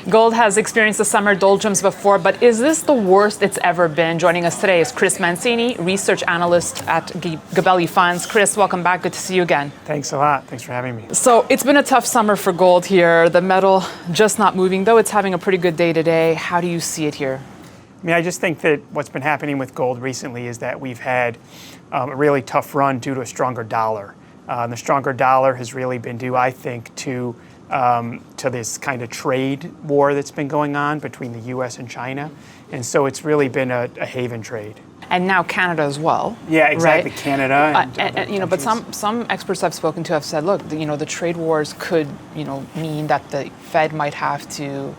Gold has experienced the summer doldrums before, but is this the worst it's ever been? Joining us today is Chris Mancini, research analyst at Gabelli Funds. Chris, welcome back. Good to see you again. Thanks a lot. Thanks for having me. So it's been a tough summer for gold here. The metal just not moving, though it's having a pretty good day today. How do you see it here? I mean, I just think that what's been happening with gold recently is that we've had a really tough run due to a stronger dollar. The stronger dollar has really been due, I think, to this kind of trade war that's been going on between the U.S. and China. And so it's really been a haven trade. And now Canada as well. Yeah, exactly. Right? Canada. And but some experts I've spoken to have said, look, the trade wars could, mean that the Fed might have to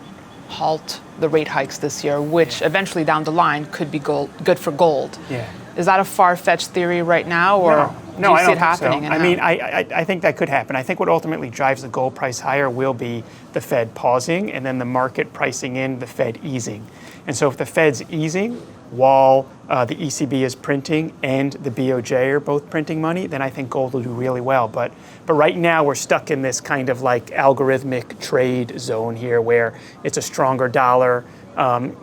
halt the rate hikes this year, which eventually down the line could be good for gold. Yeah. Is that a far-fetched theory right now, or no, do you I see don't it happening? So. I mean, I think that could happen. I think what ultimately drives the gold price higher will be the Fed pausing and then the market pricing in the Fed easing. And so if the Fed's easing while the ECB is printing and the BOJ are both printing money, then I think gold will do really well. But right now we're stuck in this kind of like algorithmic trade zone here where it's a stronger dollar.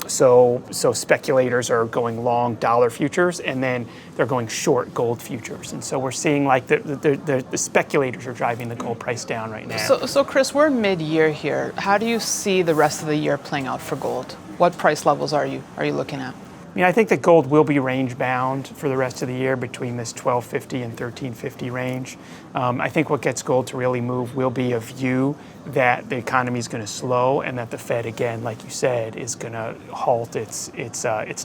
So speculators are going long dollar futures, and then they're going short gold futures. And so we're seeing like the speculators are driving the gold price down right now. So Chris, we're mid-year here. How do you see the rest of the year playing out for gold? What price levels are you looking at? I mean, I think that gold will be range bound for the rest of the year between this 1250 and 1350 range. I think what gets gold to really move will be a view that the economy is going to slow and that the Fed, again, like you said, is going to halt its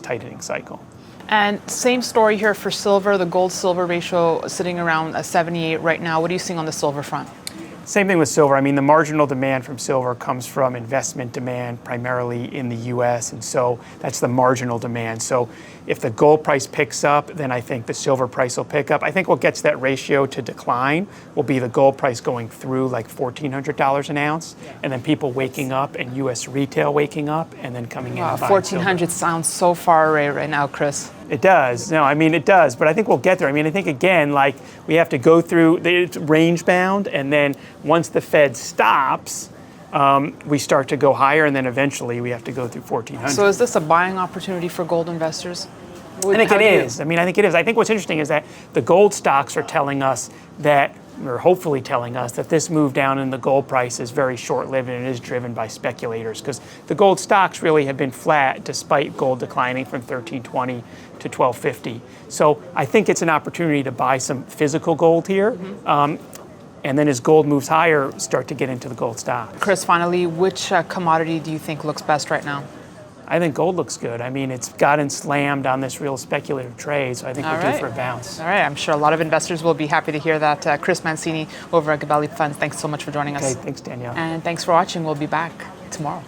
tightening cycle. And same story here for silver. The gold-silver ratio sitting around 78 right now. What are you seeing on the silver front? Same thing with silver. I mean, the marginal demand from silver comes from investment demand primarily in the U.S., and so that's the marginal demand. So if the gold price picks up, then I think the silver price will pick up. I think what gets that ratio to decline will be the gold price going through like $1,400 an ounce, and then people waking up and U.S. retail waking up and then coming in and buying $1,400 sounds so far away right now, Chris. It does. No, I mean, it does. But I think we'll get there. I mean, I think, again, like we have to go through, it's range bound. And then once the Fed stops, we start to go higher. And then eventually we have to go through 1,400. So is this a buying opportunity for gold investors? I think it is. I mean, I think it is. I think what's interesting is that the gold stocks are telling us that, or hopefully telling us that this move down in the gold price is very short-lived and it is driven by speculators, because the gold stocks really have been flat despite gold declining from 1320 to 1250. So I think it's an opportunity to buy some physical gold here. And then as gold moves higher, start to get into the gold stocks. Chris, finally, which commodity do you think looks best right now? I think gold looks good. I mean, it's gotten slammed on this real speculative trade, so I think we're due for a bounce. All right, I'm sure a lot of investors will be happy to hear that. Chris Mancini over at Gabelli Funds, thanks so much for joining us. Okay, thanks, Danielle. And thanks for watching. We'll be back tomorrow.